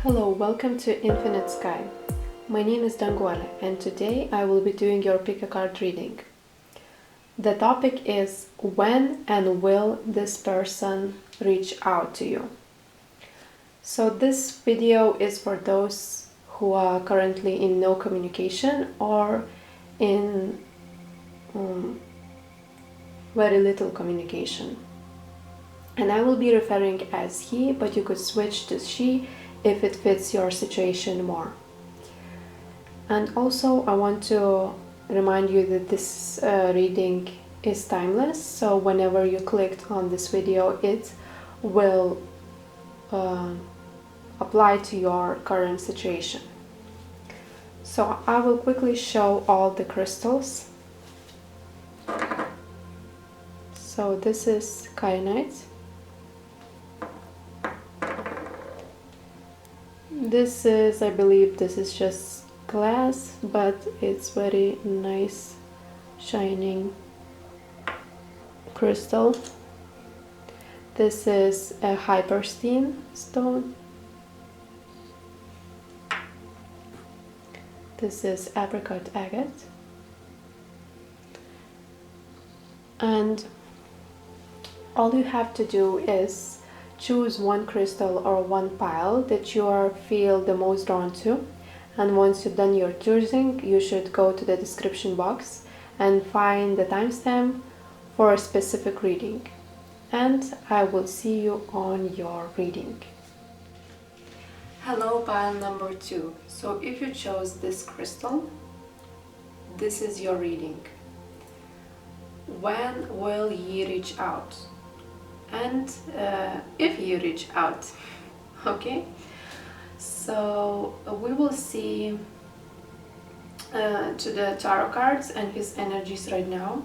Hello, welcome to Infinite Sky. My name is Danguole and today I will be doing your pick a card reading. The topic is when and will this person reach out to you. So this video is for those who are currently in no communication or in very little communication. And I will be referring as he, but you could switch to she if it fits your situation more. And also I want to remind you that this reading is timeless, so whenever you clicked on this video it will apply to your current situation. So I will quickly show all the crystals. So this is kyanite. This is, I believe this is just glass, but it's very nice shining crystal. This is a hypersthene stone. This is apricot agate. And all you have to do is choose one crystal or one pile that you feel the most drawn to, and once you've done your choosing you should go to the description box and find the timestamp for a specific reading, and I will see you on your reading. Hello, pile number 2. So if you chose this crystal, this is your reading. When will he reach out? And if you reach out, okay? So we will see to the tarot cards and his energies right now,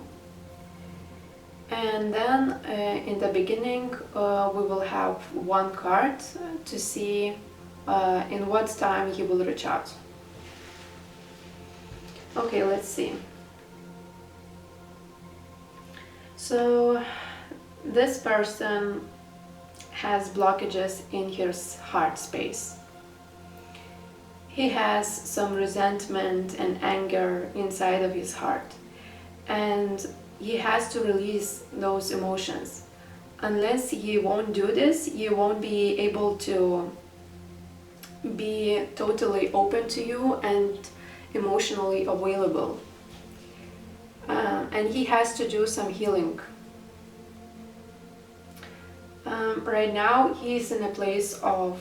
and then in the beginning we will have one card to see in what time he will reach out. Okay, let's see. So this person has blockages in his heart space. He has some resentment and anger inside of his heart, and he has to release those emotions. Unless he won't do this, he won't be able to be totally open to you and emotionally available. And he has to do some healing. Right now he's in a place of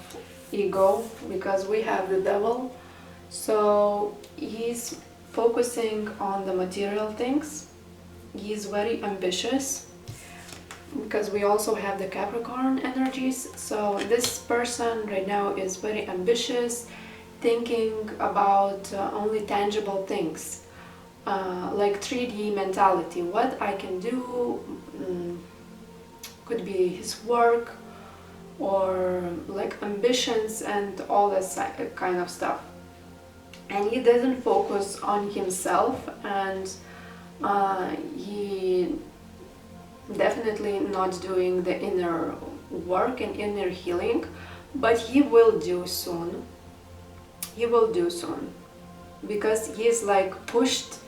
ego because we have the devil, so he's focusing on the material things. He's very ambitious because we also have the Capricorn energies, so this person right now is very ambitious, thinking about only tangible things, like 3D mentality, what I can do. Could be his work or like ambitions and all that kind of stuff. And he doesn't focus on himself, and he definitely not doing the inner work and inner healing, but he will do soon. He will do soon because he's like pushed,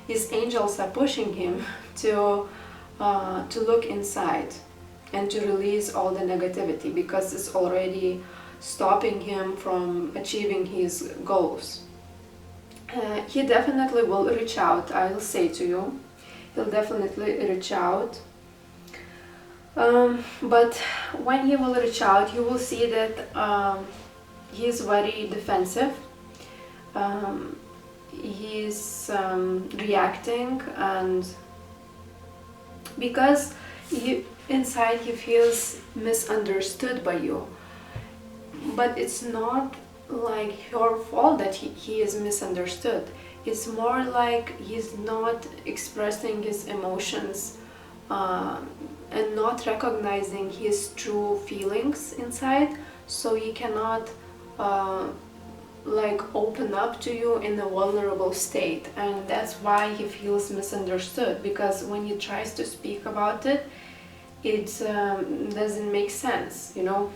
his angels are pushing him to look inside and to release all the negativity, because it's already stopping him from achieving his goals. He definitely will reach out, I'll say to you. He'll definitely reach out. But when he will reach out, you will see that he's very defensive. He's reacting, and because inside he feels misunderstood by you, but it's not like your fault that he is misunderstood. It's more like he's not expressing his emotions and not recognizing his true feelings inside, so he cannot like open up to you in a vulnerable state, and that's why he feels misunderstood, because when he tries to speak about it, it doesn't make sense, you know.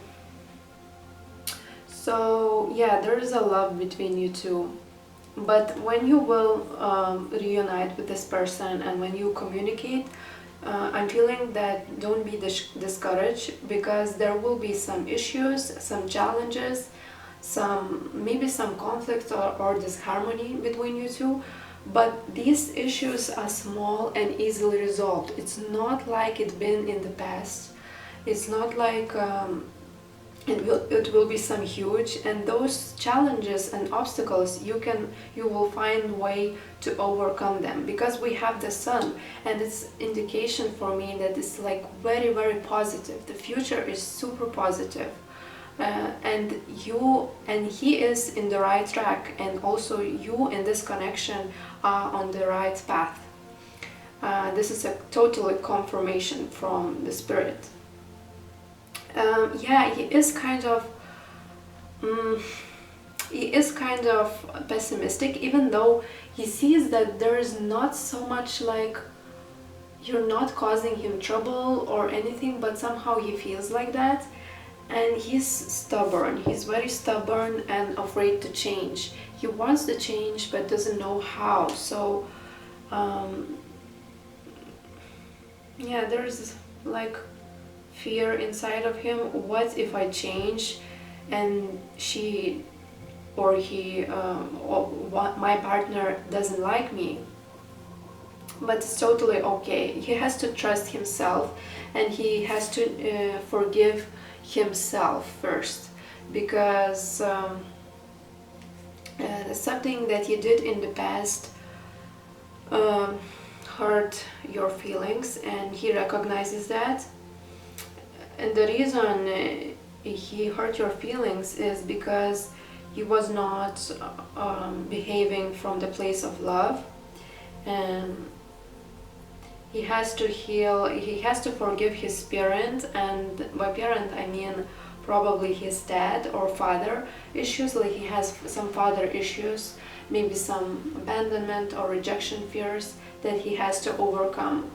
So yeah, there is a love between you two. But when you will reunite with this person and when you communicate, I'm feeling that don't be discouraged, because there will be some issues, some challenges, maybe some conflict or disharmony between you two. But these issues are small and easily resolved. It's not like it's been in the past. It's not like it will be some huge, and those challenges and obstacles you will find way to overcome them, because we have the sun, and it's indication for me that it's like very, very positive. The future is super positive, and he is in the right track, and also you in this connection are on the right path. This is a totally confirmation from the spirit. Yeah, he is kind of pessimistic, even though he sees that there is not so much like you're not causing him trouble or anything, but somehow he feels like that. And he's stubborn. He's very stubborn and afraid to change. He wants to change but doesn't know how. So yeah, there's like fear inside of him. What if I change and she or he or my partner doesn't like me? But it's totally okay. He has to trust himself, and he has to forgive himself first, because something that he did in the past hurt your feelings, and he recognizes that. And the reason he hurt your feelings is because he was not behaving from the place of love, and he has to heal. He has to forgive his parent, and by parent I mean probably his dad or father issues. Like he has some father issues, maybe some abandonment or rejection fears that he has to overcome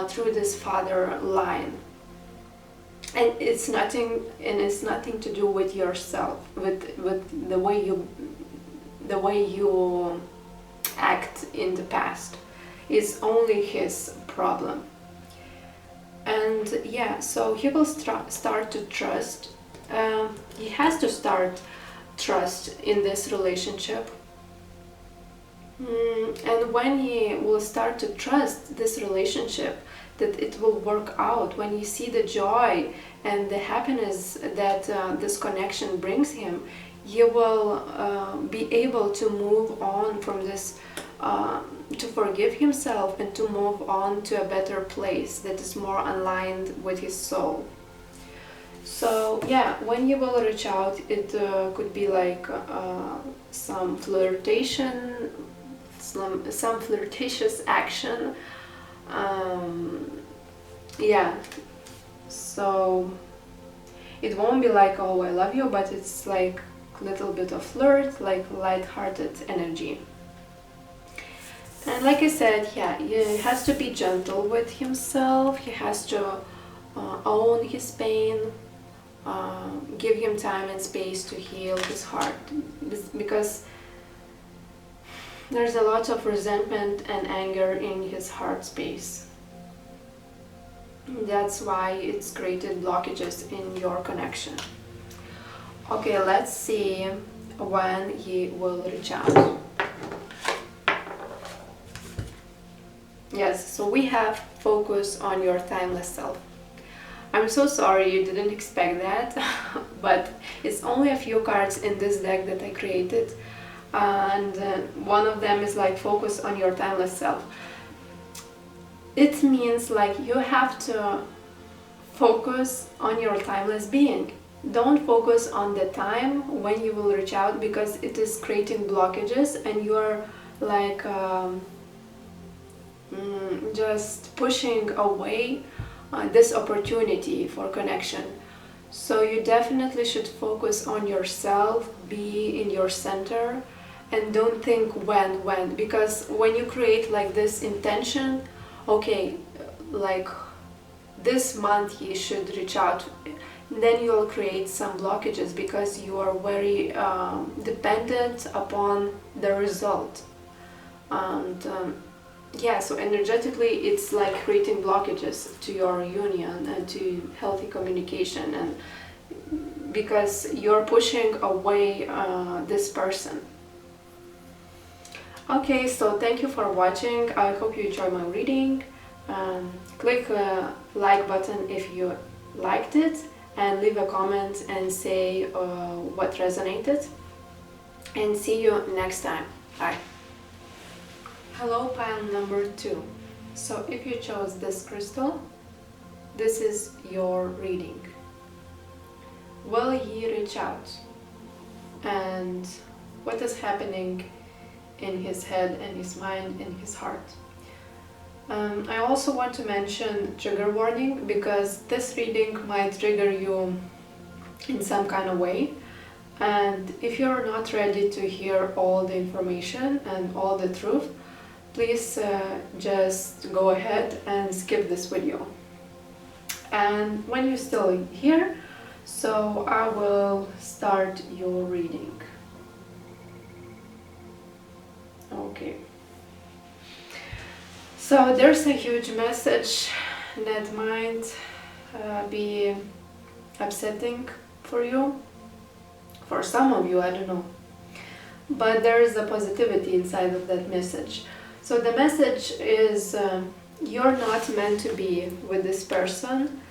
through this father line. And it's nothing to do with yourself, with the way you act in the past. It's only his problem. And yeah, so he will start to trust. He has to start trust in this relationship. And when he will start to trust this relationship, that it will work out, when you see the joy and the happiness that this connection brings him, you will be able to move on from this, to forgive himself and to move on to a better place that is more aligned with his soul. So yeah, when you will reach out, it could be like some flirtation, some flirtatious action. Yeah, so it won't be like, oh I love you, but it's like a little bit of flirt, like light-hearted energy. And like I said, yeah, he has to be gentle with himself. He has to own his pain, give him time and space to heal his heart, because there's a lot of resentment and anger in his heart space. That's why it's created blockages in your connection. Okay, let's see when he will reach out. Yes, so we have focus on your timeless self. I'm so sorry you didn't expect that, but it's only a few cards in this deck that I created. And one of them is like focus on your timeless self. It means like you have to focus on your timeless being. Don't focus on the time when you will reach out, because it is creating blockages and you are like just pushing away this opportunity for connection. So you definitely should focus on yourself, be in your center, and don't think when, because when you create like this intention, okay, like this month he should reach out, then you'll create some blockages because you are very dependent upon the result. And yeah, so energetically it's like creating blockages to your union and to healthy communication, and because you're pushing away this person. Okay, so thank you for watching. I hope you enjoyed my reading. Click the like button if you liked it, and leave a comment and say what resonated. And see you next time. Bye. Hello, pile number 2. So if you chose this crystal, this is your reading. Will he reach out? And what is happening in his head and his mind and his heart? I also want to mention trigger warning, because this reading might trigger you in some kind of way, and if you're not ready to hear all the information and all the truth, please just go ahead and skip this video. And when you're still here, so I will start your reading. Okay. So there's a huge message that might be upsetting for you. For some of you, I don't know. But there is a positivity inside of that message. So the message is you're not meant to be with this person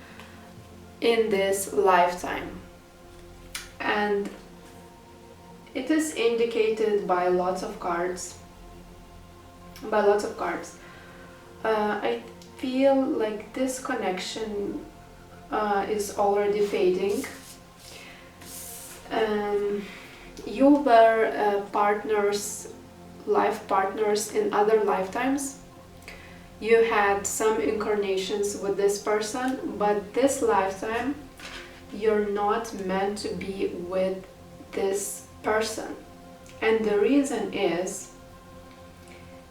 in this lifetime. And it is indicated by lots of cards. I feel like this connection is already fading. You were partners, life partners in other lifetimes. You had some incarnations with this person, but this lifetime you're not meant to be with this person. And the reason is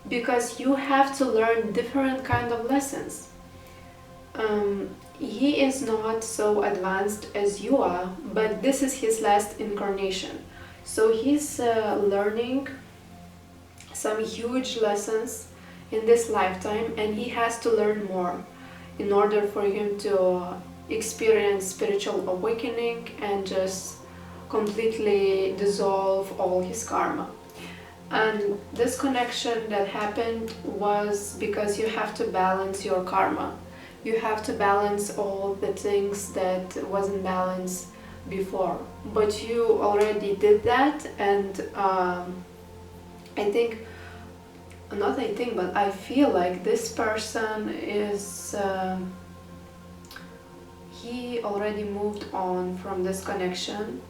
because you have to learn different kind of lessons. He is not so advanced as you are, but this is his last incarnation. So he's learning some huge lessons in this lifetime, and he has to learn more in order for him to experience spiritual awakening and just completely dissolve all his karma. And this connection that happened was because you have to balance your karma. You have to balance all the things that wasn't balanced before. But you already did that, and I feel like this person is he already moved on from this connection.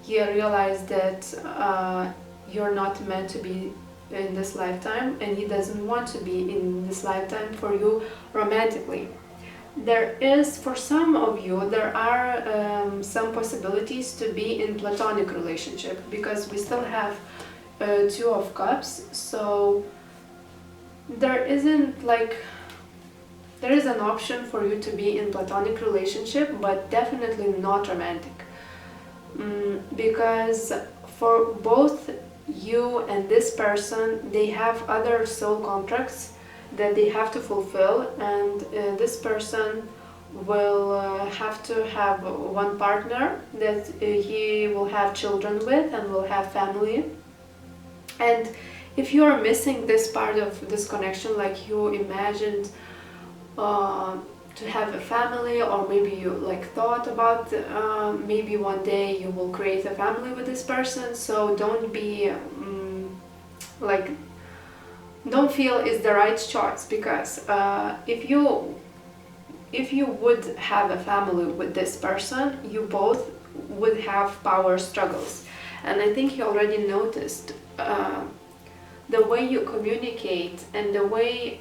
He realized that you're not meant to be in this lifetime, and he doesn't want to be in this lifetime for you romantically. There is, for some of you, there are some possibilities to be in platonic relationship, because we still have Two of Cups, so there is an option for you to be in platonic relationship, but definitely not romantic. Because for both you and this person, they have other soul contracts that they have to fulfill, and this person will have to have one partner that he will have children with and will have family. And if you are missing this part of this connection, like you imagined to have a family, or maybe you thought about maybe one day you will create a family with this person, so don't be don't feel it's the right choice, because if you would have a family with this person, you both would have power struggles. And I think you already noticed the way you communicate and the way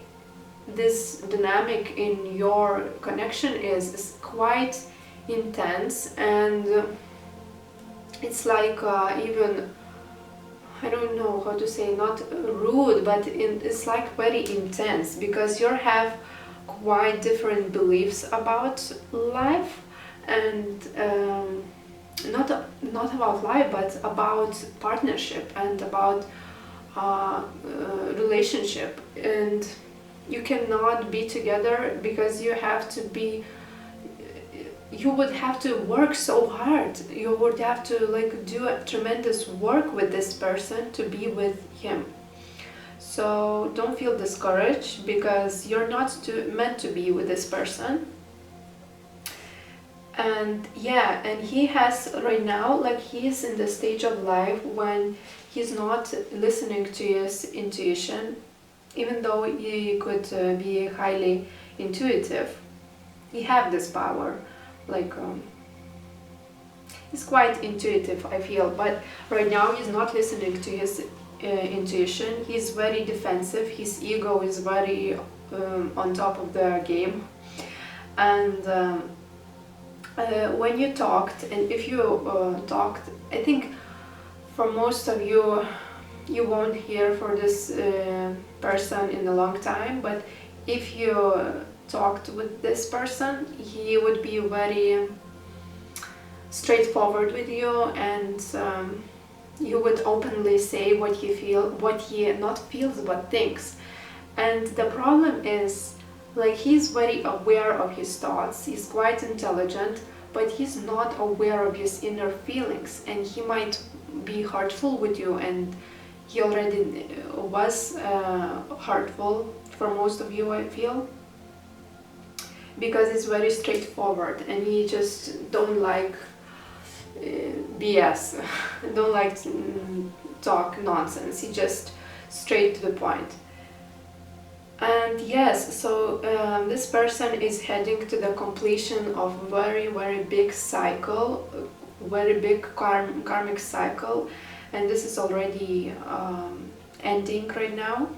this dynamic in your connection is quite intense, and it's like even, I don't know how to say, not rude, but it's like very intense, because you have quite different beliefs about life, and not about life, but about partnership and about relationship. And you cannot be together because you would have to work so hard. You would have to like do a tremendous work with this person to be with him. So don't feel discouraged because you're not meant to be with this person. And yeah, and he has right now, like he's in the stage of life when he's not listening to his intuition, even though he could be highly intuitive. He have this power, like he's quite intuitive, I feel, but right now he's not listening to his intuition. He's very defensive. His ego is very on top of the game, and when you talked, and if you talked, I think for most of you, you won't hear for this person in a long time, but if you talked with this person, he would be very straightforward with you, and he would openly say what he not feels but thinks. And the problem is, like, he's very aware of his thoughts, he's quite intelligent, but he's not aware of his inner feelings, and he might be hurtful with you, and he already was hurtful for most of you, I feel, because he's very straightforward and he just don't like BS, don't like to talk nonsense. He just straight to the point. And yes, so this person is heading to the completion of very, very big cycle, very big karmic cycle, and this is already ending right now.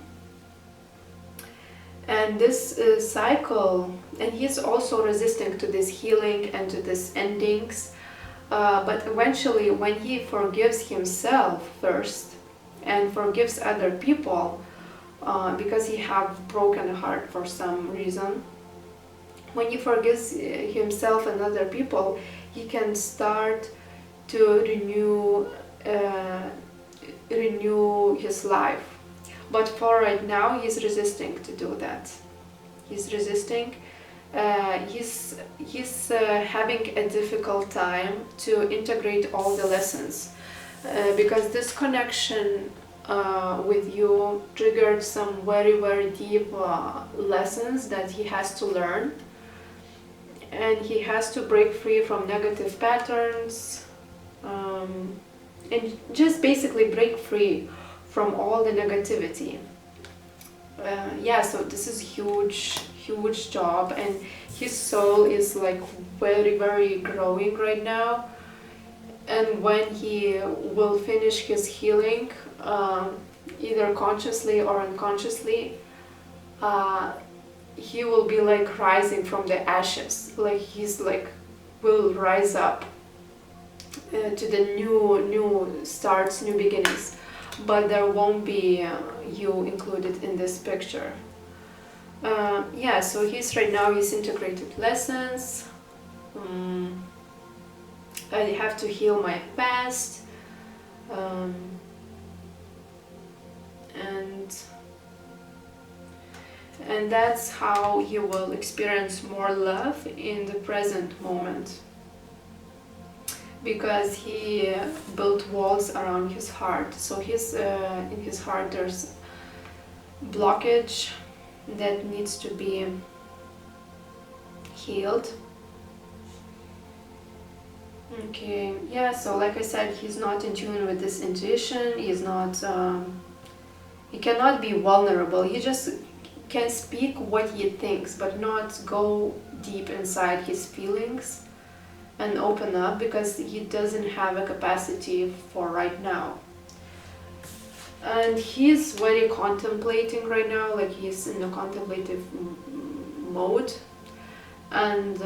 And this cycle, and he's also resisting to this healing and to this endings, but eventually when he forgives himself first and forgives other people, because he have broken heart for some reason, when he forgives himself and other people, he can start to renew his life. But for right now, he's resisting to do that. He's resisting. He's having a difficult time to integrate all the lessons, because this connection with you triggered some very, very deep lessons that he has to learn, and he has to break free from negative patterns, and just basically break free from all the negativity. Yeah, so this is huge job, and his soul is like very, very growing right now. And when he will finish his healing, either consciously or unconsciously, he will be like rising from the ashes. Like he's like will rise up to the new starts, new beginnings. But there won't be you included in this picture. Yeah, so he's right now he's integrated lessons. I have to heal my past, and that's how he will experience more love in the present moment, because he built walls around his heart. So his in his heart there's blockage that needs to be healed. Okay, yeah, so like I said, he's not in tune with this intuition. He's not he cannot be vulnerable. He just can speak what he thinks, but not go deep inside his feelings and open up, because he doesn't have a capacity for right now. And he's very contemplating right now, like he's in a contemplative mode, and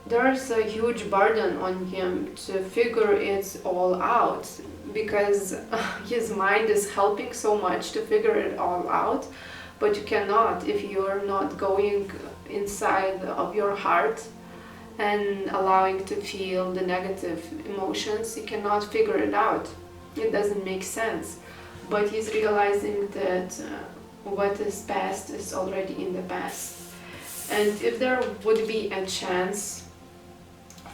there's a huge burden on him to figure it all out, because his mind is helping so much to figure it all out, but you cannot if you're not going inside of your heart and allowing to feel the negative emotions. He cannot figure it out. It doesn't make sense. But he's realizing that what is past is already in the past. And if there would be a chance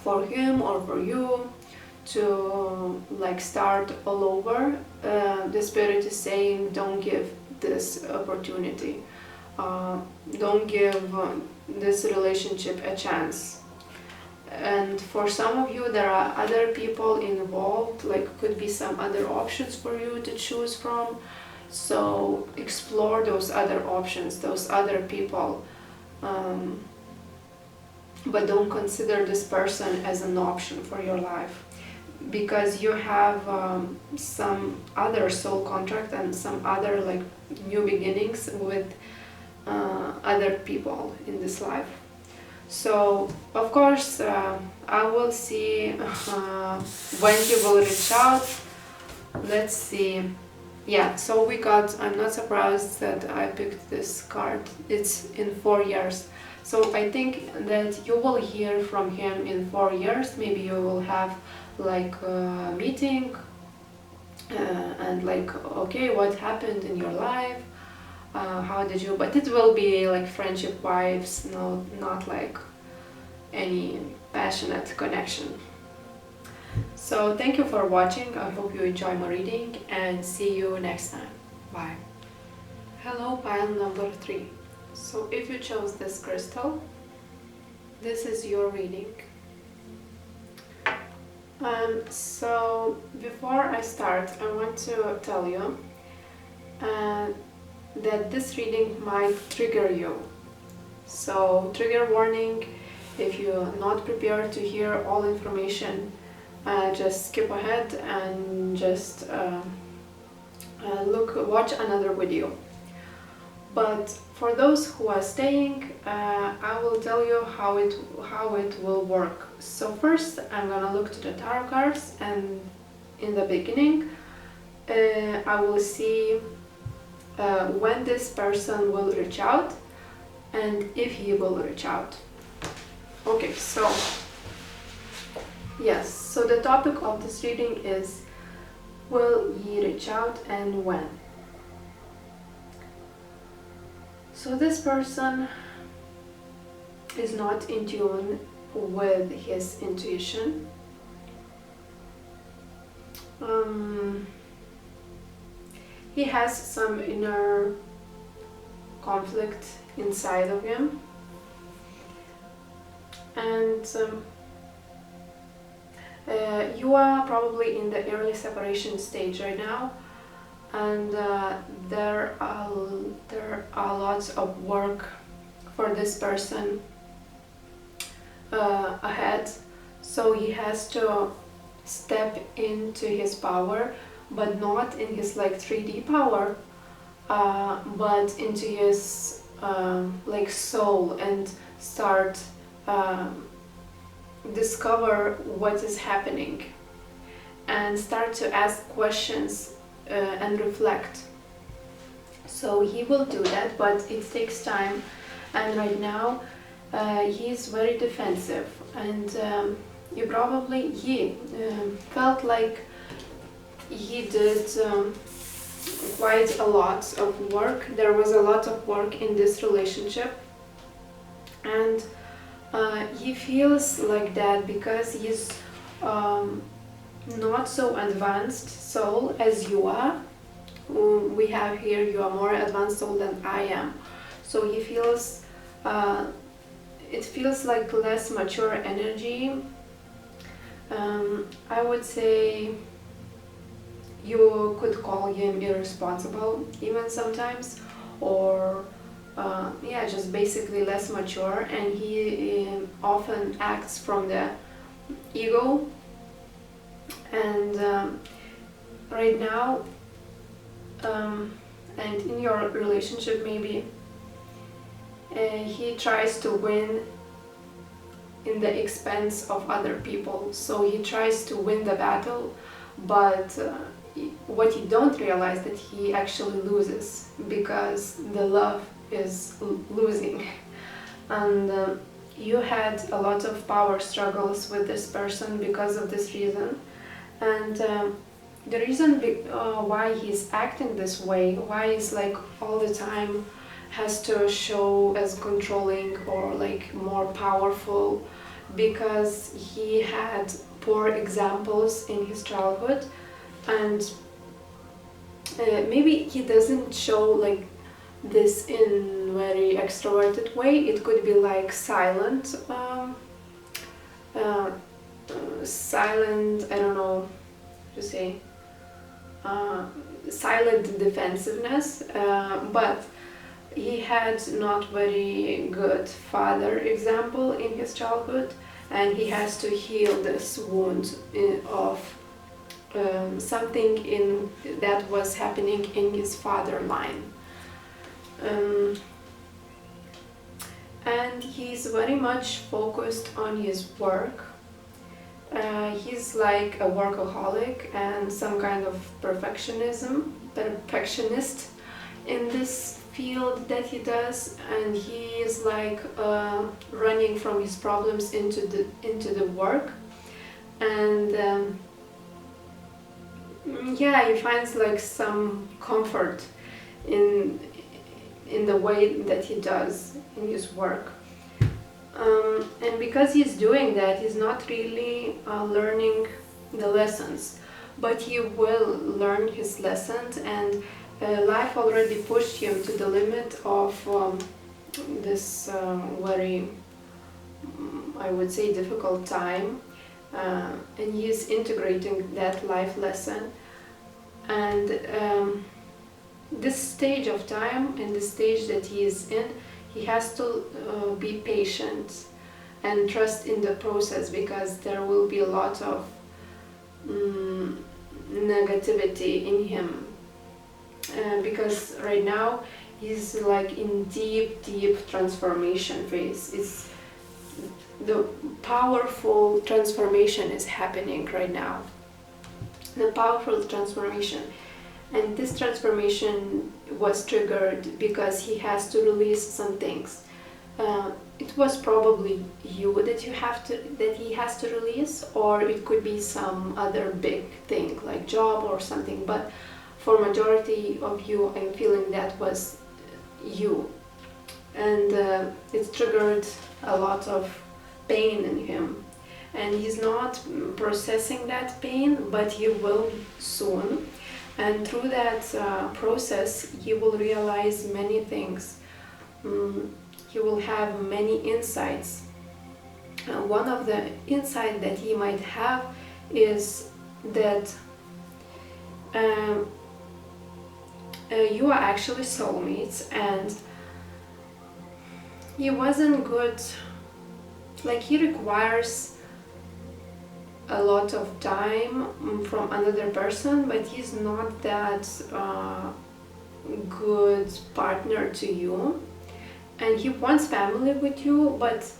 for him or for you to like start all over, the spirit is saying don't give this opportunity. Don't give this relationship a chance. And for some of you, there are other people involved, like could be some other options for you to choose from. So explore those other options, those other people. But don't consider this person as an option for your life, because you have some other soul contract and some other like new beginnings with other people in this life. So of course I will see when he will reach out. Let's see. Yeah, so we got, I'm not surprised that I picked this card. It's in 4 years. So I think that you will hear from him in 4 years. Maybe you will have like a meeting and like, okay, what happened in your life? How did you, but it will be like friendship vibes, no, not like any passionate connection. So thank you for watching. I hope you enjoy my reading and see you next time. Bye. Hello, pile number 3. So if you chose this crystal, this is your reading. So before I start, I want to tell you that this reading might trigger you. So trigger warning, if you're not prepared to hear all information, just skip ahead and just watch another video. But for those who are staying, I will tell you how it will work. So first I'm gonna look to the tarot cards, and in the beginning I will see when this person will reach out and if he will reach out. Okay, so yes, so the topic of this reading is, will he reach out and when? So this person is not in tune with his intuition. He has some inner conflict inside of him, and you are probably in the early separation stage right now, and there are lots of work for this person ahead. So he has to step into his power, but not in his like 3D power, but into his like soul, and start discover what is happening and start to ask questions and reflect. So he will do that, but it takes time, and right now he's very defensive, and he felt like he did quite a lot of work. There was a lot of work in this relationship, and he feels like that because he's not so advanced soul as you are. We have here, you are more advanced soul than I am. So he feels, it feels like less mature energy. I would say you could call him irresponsible even sometimes, or yeah, just basically less mature, and he often acts from the ego. And right now, and in your relationship maybe, he tries to win in the expense of other people. So he tries to win the battle, but what you don't realize that he actually loses, because the love is losing. And you had a lot of power struggles with this person because of this reason. And the reason why he's acting this way, why he's like all the time has to show as controlling or like more powerful, because he had poor examples in his childhood, and maybe he doesn't show like this in very extroverted way. It could be like silent, silent, I don't know to say, silent defensiveness, but he had not very good father example in his childhood, and he has to heal this wound of something that was happening in his father line. And he's very much focused on his work. He's like a workaholic and some kind of perfectionist in this field that he does, and he is like running from his problems into the work, and yeah, he finds like some comfort in the way that he does in his work. And because he's doing that, he's not really learning the lessons, but he will learn his lessons, and life already pushed him to the limit of this very, I would say, difficult time, and he is integrating that life lesson. And this stage of time and the stage that he is in, he has to be patient and trust in the process, because there will be a lot of negativity in him, because right now he's like in deep transformation phase. It's the powerful transformation is happening right now, the powerful transformation. And this transformation was triggered because he has to release some things. It was probably you that he has to release, or it could be some other big thing like job or something. But for majority of you, I'm feeling that was you, and it triggered a lot of pain in him, and he's not processing that pain, but he will soon. And through that process, he will realize many things. He will have many insights. One of the insights that he might have is that you are actually soulmates, and he wasn't good, like he requires a lot of time from another person, but he's not that good partner to you, and he wants family with you, but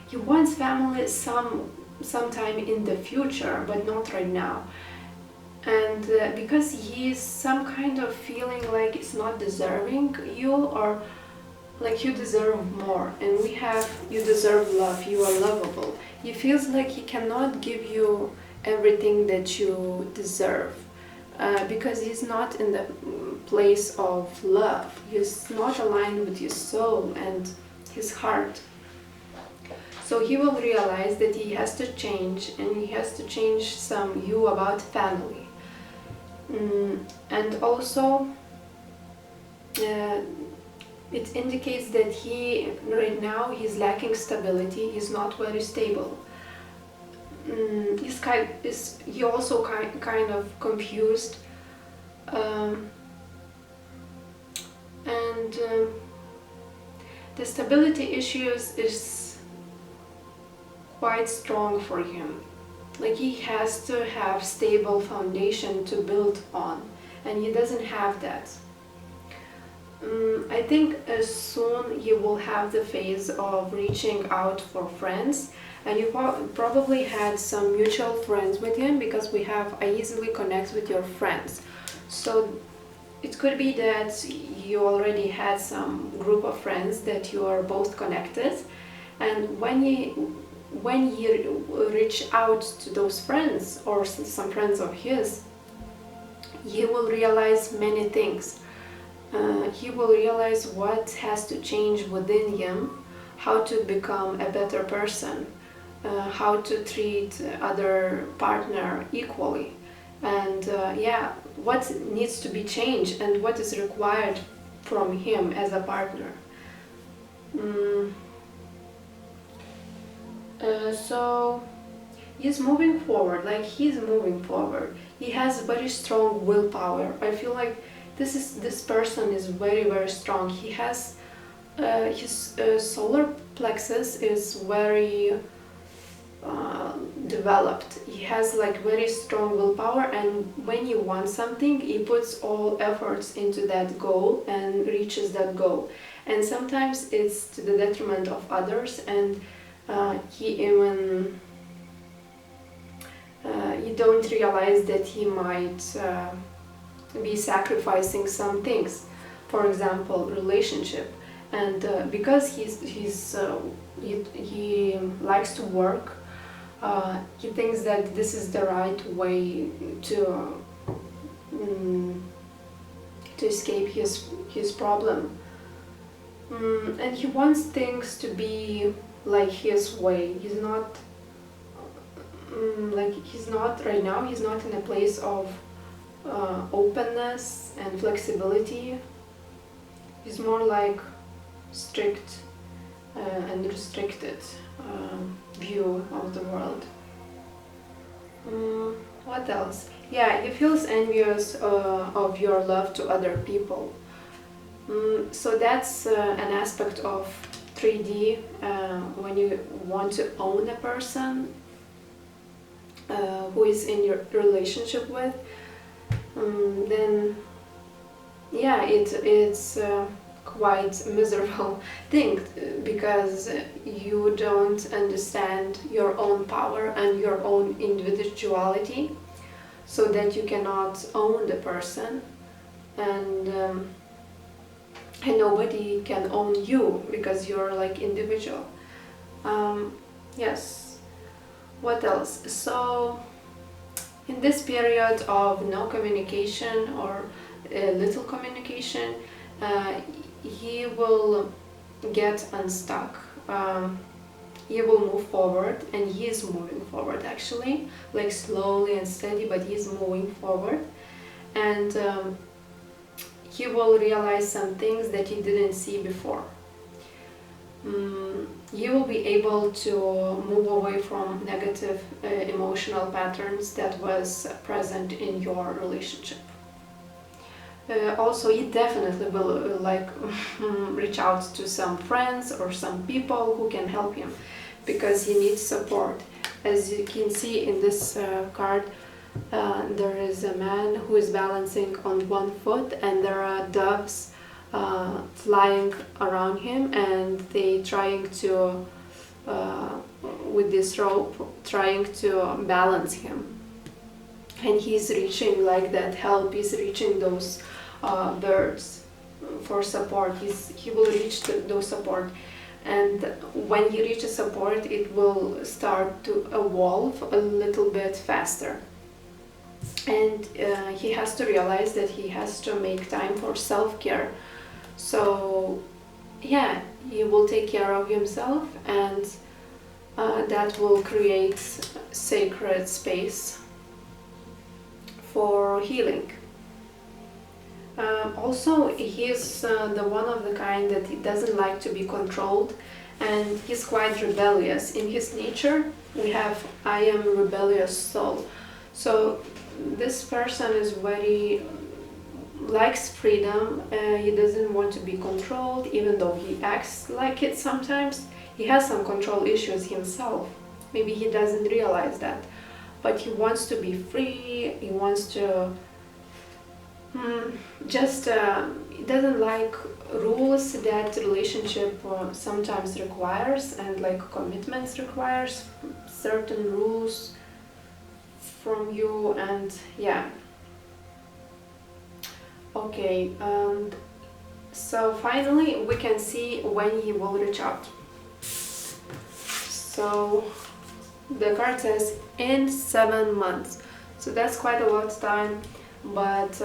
he wants family sometime in the future, but not right now. And because he's some kind of feeling like it's not deserving you, or like you deserve more, and you deserve love, you are lovable. He feels like he cannot give you everything that you deserve, because he's not in the place of love. He's not aligned with his soul and his heart. So he will realize that he has to change, and he has to change some you about family. And also it indicates that right now he's lacking stability. He's not very stable. He also kind of confused, and the stability issues is quite strong for him. Like he has to have stable foundation to build on, and he doesn't have that. I think soon he will have the phase of reaching out for friends, and you probably had some mutual friends with him, because I easily connect with your friends. So it could be that you already had some group of friends that you are both connected, and when you reach out to those friends or some friends of his, he will realize many things. He will realize what has to change within him, how to become a better person, how to treat other partner equally, and yeah, what needs to be changed and what is required from him as a partner. So he's moving forward, like he's moving forward. He has very strong willpower. I feel like this person is very, very strong. He has his solar plexus is very developed. He has like very strong willpower, and when he wants something, he puts all efforts into that goal and reaches that goal. And sometimes it's to the detriment of others, and he even you don't realize that he might be sacrificing some things, for example relationship, and because he likes to work, he thinks that this is the right way to escape his problem, and he wants things to be like his way. He's not right now, he's not in a place of openness and flexibility. He's more like strict and restricted view of the world. What else? Yeah, he feels envious of your love to other people. So that's an aspect of 3D when you want to own a person who is in your relationship with. Then yeah, it's quite miserable thing, because you don't understand your own power and your own individuality, so that you cannot own the person, and nobody can own you because you're like individual. Yes, what else? So in this period of no communication or little communication, he will get unstuck. He will move forward, and he is moving forward actually, like slowly and steady, but he's moving forward, and he will realize some things that he didn't see before. You will be able to move away from negative emotional patterns that was present in your relationship. Also, he definitely will reach out to some friends or some people who can help him, because he needs support. As you can see in this card, there is a man who is balancing on one foot, and there are doves flying around him, and they trying to with this rope trying to balance him, and he's reaching like that help, he's reaching those birds for support. He will reach those support, and when he reaches support, it will start to evolve a little bit faster, and he has to realize that he has to make time for self-care. So yeah, he will take care of himself, and that will create sacred space for healing. Also, he's the one of the kind that he doesn't like to be controlled, and he's quite rebellious. In his nature, we have I am a rebellious soul. So this person is very likes freedom. He doesn't want to be controlled, even though he acts like it sometimes. He has some control issues himself. Maybe he doesn't realize that, but he wants to be free. He wants to he doesn't like rules that relationship sometimes requires, and like commitments requires certain rules from you, and yeah. Okay, so finally we can see when he will reach out. So the card says in 7 months. So that's quite a lot of time, but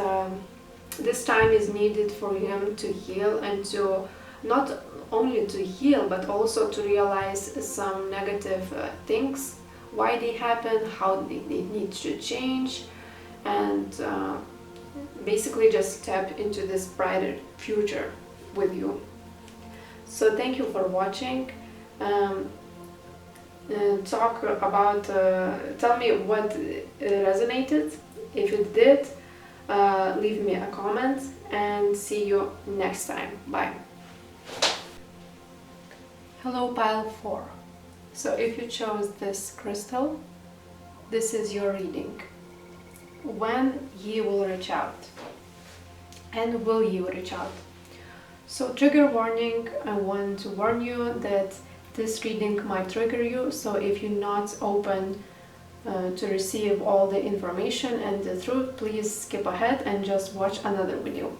this time is needed for him to heal and to not only to heal but also to realize some negative things, why they happen, how they need to change, and basically just tap into this brighter future with you. So thank you for watching. Talk about, tell me what resonated. If it did, leave me a comment, and see you next time. Bye. Hello, pile 4. So if you chose this crystal, this is your reading. When he will reach out, and will you reach out? So trigger warning, I want to warn you that this reading might trigger you, so if you're not open to receive all the information and the truth, please skip ahead and just watch another video.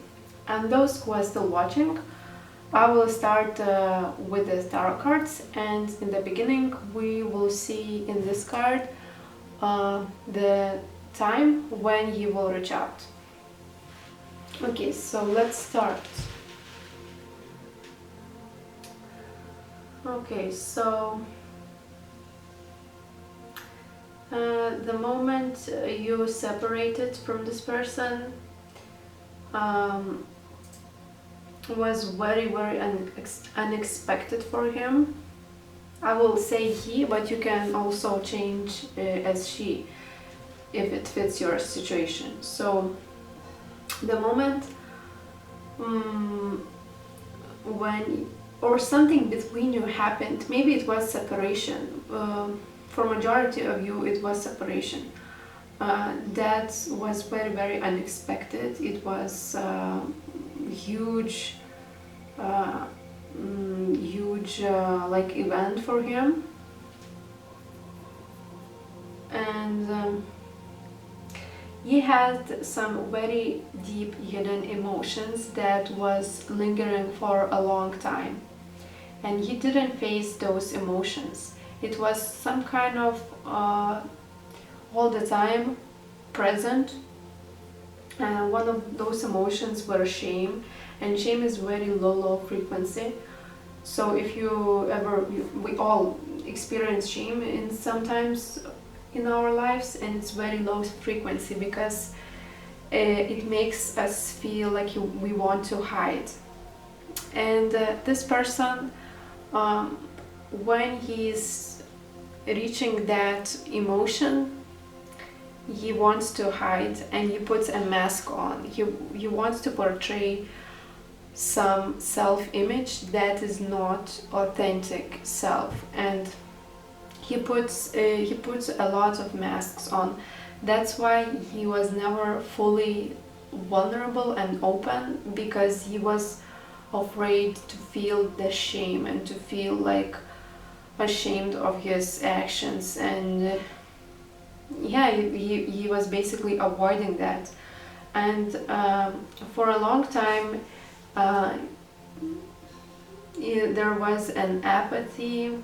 And those who are still watching, I will start with the tarot cards, and in the beginning we will see in this card the time when he will reach out. Okay, so let's start. Okay, so the moment you separated from this person was very, very unexpected for him. I will say he, but you can also change as she if it fits your situation. So the moment when or something between you happened, maybe it was separation. For majority of you it was separation. That was very, very unexpected. It was huge like event for him, and he had some very deep hidden emotions that was lingering for a long time, and he didn't face those emotions. It was some kind of all the time present, and one of those emotions were shame, and shame is very low frequency. So if you ever, we all experience shame in sometimes in our lives, and it's very low frequency because it makes us feel like we want to hide. And this person, when he's reaching that emotion, he wants to hide and he puts a mask on. He wants to portray some self-image that is not authentic self, and he puts a lot of masks on. That's why he was never fully vulnerable and open, because he was afraid to feel the shame and to feel like ashamed of his actions, and yeah, he was basically avoiding that. And for a long time there was an apathy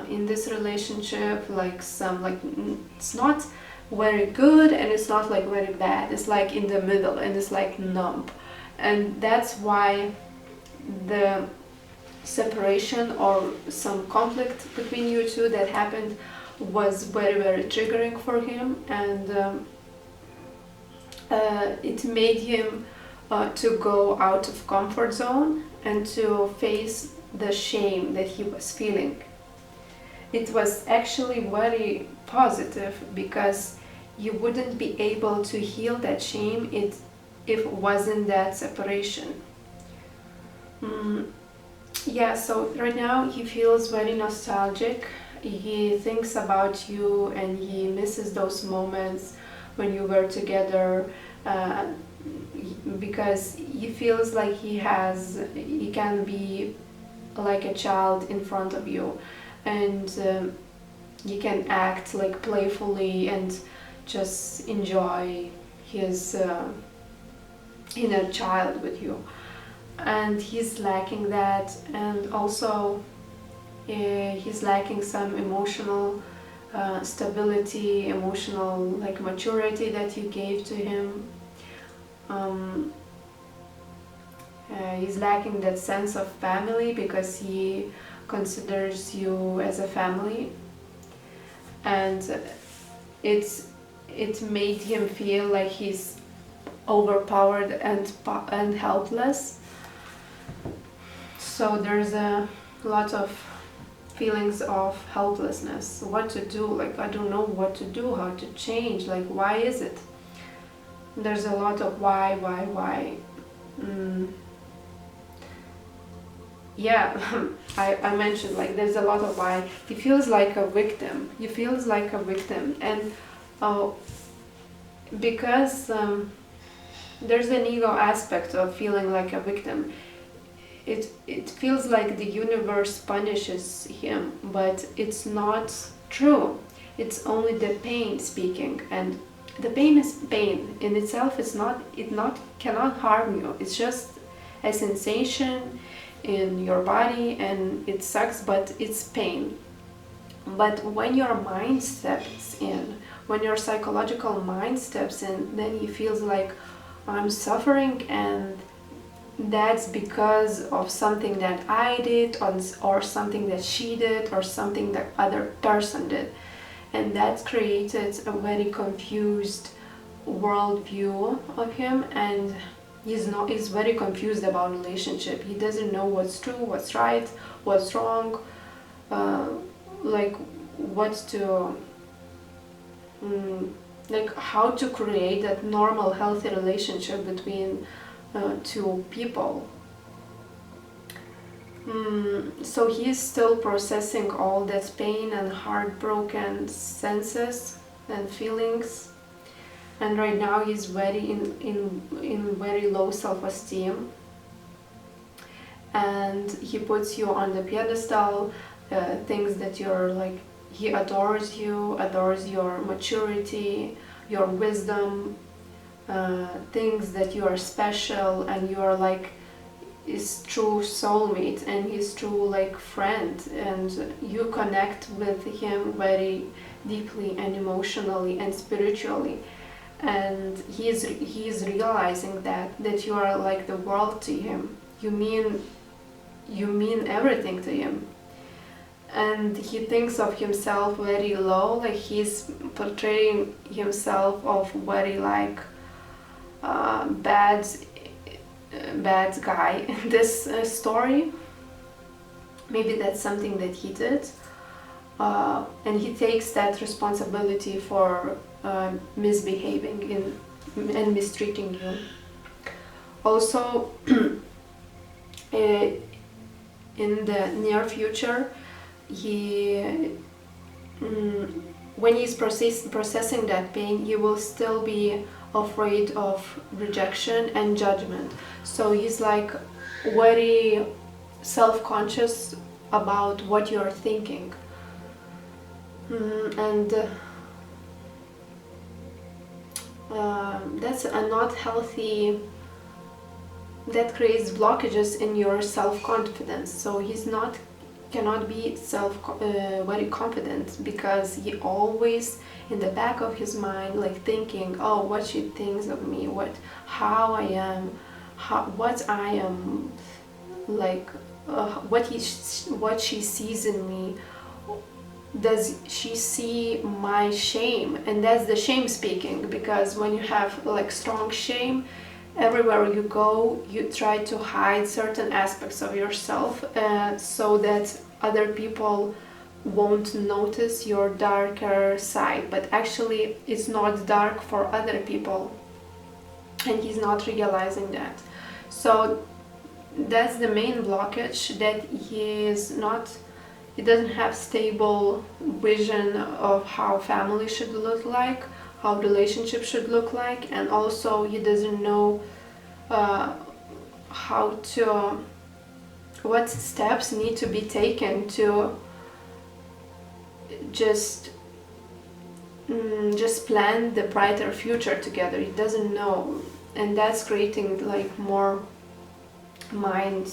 in this relationship, like it's not very good and it's not like very bad, it's like in the middle, and it's like numb. And that's why the separation or some conflict between you two that happened was very, very triggering for him, and it made him to go out of comfort zone and to face the shame that he was feeling. It was actually very positive, because you wouldn't be able to heal that shame if it wasn't that separation. Yeah, so right now he feels very nostalgic. He thinks about you and he misses those moments when you were together, because he feels like he can be like a child in front of you, and he can act like playfully and just enjoy his inner child with you, and he's lacking that, and also he's lacking some emotional stability, emotional like maturity that you gave to him. He's lacking that sense of family because he considers you as a family, and it made him feel like he's overpowered and helpless. So there's a lot of feelings of helplessness. What to do? Like, I don't know what to do, how to change, like, why is it? There's a lot of why. Yeah, I mentioned, like, there's a lot of why. He feels like a victim. And because there's an ego aspect of feeling like a victim. It feels like the universe punishes him, but it's not true. It's only the pain speaking, and the pain is pain in itself. It cannot harm you. It's just a sensation in your body, and it sucks, but it's pain. But when your mind steps in, when your psychological mind steps in, then he feels like, I'm suffering, and that's because of something that I did, or something that she did, or something that other person did. And that created a very confused worldview of him, and he's very confused about relationship. He doesn't know what's true, what's right, what's wrong, like what to like how to create that normal healthy relationship between two people. So he's still processing all that pain and heartbroken senses and feelings, and right now he's very in very low self-esteem, and he puts you on the pedestal, things that you're like, he adores you, adores your maturity, your wisdom, things that you are special, and you are like his true soulmate and his true like friend, and you connect with him very deeply and emotionally and spiritually, and he's realizing that you are like the world to him. You mean everything to him, and he thinks of himself very low, like he's portraying himself of very like bad guy in this story. Maybe that's something that he did, and he takes that responsibility for misbehaving and mistreating you. Also, in the near future, when he's processing that pain, he will still be afraid of rejection and judgment. So he's like very self-conscious about what you're thinking, and that's a not healthy. That creates blockages in your self-confidence. So he's cannot be very confident, because he always in the back of his mind like thinking, oh, what she thinks of me, how I am, what I am, like what she sees in me. Does she see my shame? And that's the shame speaking, because when you have like strong shame, everywhere you go, you try to hide certain aspects of yourself, so that other people won't notice your darker side. But actually, it's not dark for other people, and he's not realizing that. So that's the main blockage, that he doesn't have stable vision of how family should look like, how relationship should look like, and also he doesn't know what steps need to be taken to just plan the brighter future together. He doesn't know. and that's creating like more mind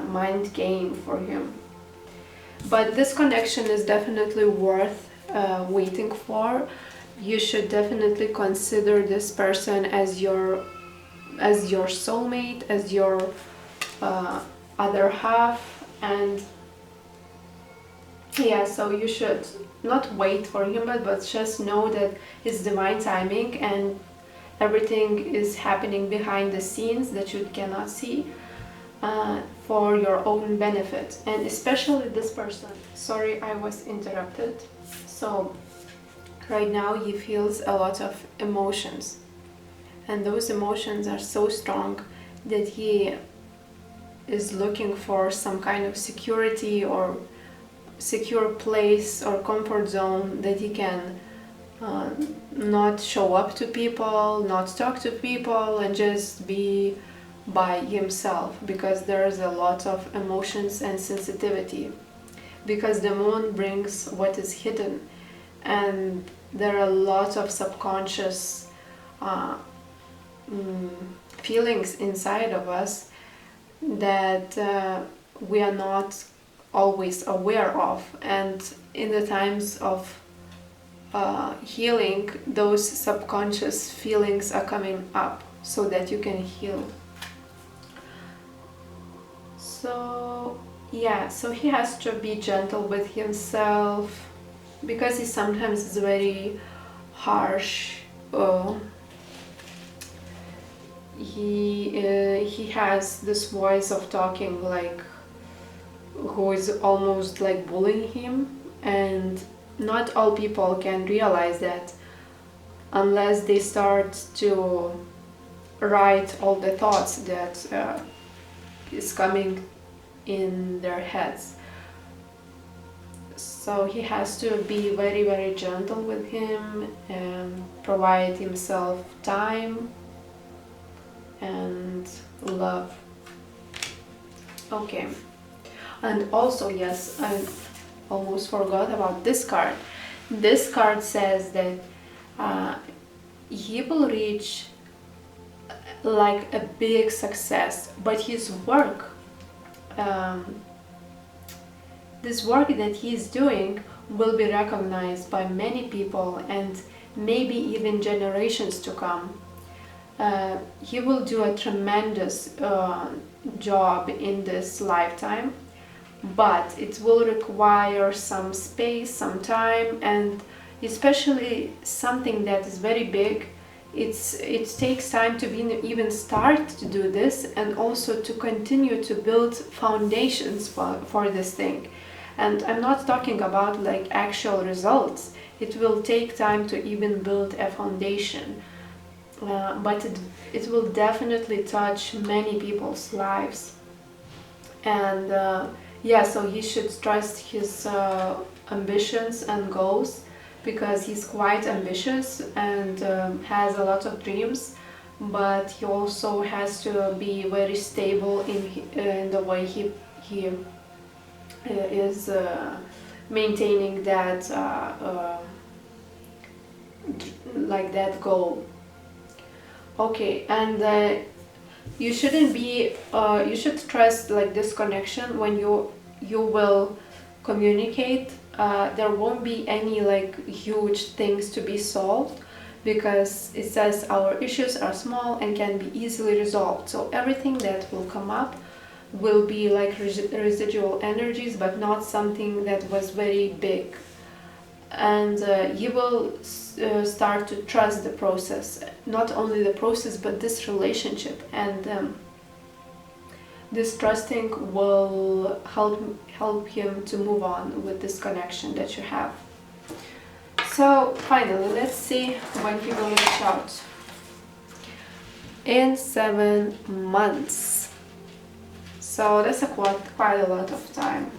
mind game for him. But this connection is definitely worth waiting for. You should definitely consider this person as your soulmate, as your other half, and yeah, so you should not wait for him, but just know that it's divine timing and everything is happening behind the scenes that you cannot see, for your own benefit, and especially this person. Sorry, I was interrupted. So right now he feels a lot of emotions, and those emotions are so strong that he is looking for some kind of security or secure place or comfort zone that he can not show up to people, not talk to people, and just be by himself, because there's a lot of emotions and sensitivity, because the moon brings what is hidden, and there are a lot of subconscious feelings inside of us that we are not always aware of, and in the times of healing, those subconscious feelings are coming up so that you can heal. So yeah, so he has to be gentle with himself, because he sometimes is very harsh. He has this voice of talking like who is almost like bullying him, and not all people can realize that unless they start to write all the thoughts that is coming in their heads. So he has to be very, very gentle with him and provide himself time and love. Okay, and also, yes, I almost forgot about this card. This card says that he will reach like a big success, but his work, this work that he's doing will be recognized by many people and maybe even generations to come. He will do a tremendous job in this lifetime, but it will require some space, some time, and especially something that is very big. It takes time to even start to do this, and also to continue to build foundations for this thing. And I'm not talking about like actual results. It will take time to even build a foundation, but it will definitely touch many people's lives. And yeah, so he should trust his ambitions and goals, because he's quite ambitious and has a lot of dreams, but he also has to be very stable in the way he is maintaining that like that goal. Okay, and you shouldn't be you should trust like this connection. When you will communicate, there won't be any like huge things to be solved, because it says our issues are small and can be easily resolved. So everything that will come up will be like residual energies, but not something that was very big. And you will start to trust the process, not only the process but this relationship, and this trusting will help him to move on with this connection that you have. So finally, let's see when he will reach out. In 7 months. So that's quite a lot of time.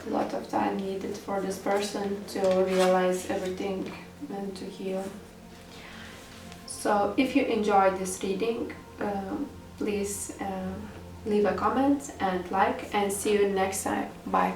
A lot of time needed for this person to realize everything and to heal. So if you enjoyed this reading, please leave a comment and like, and see you next time. Bye.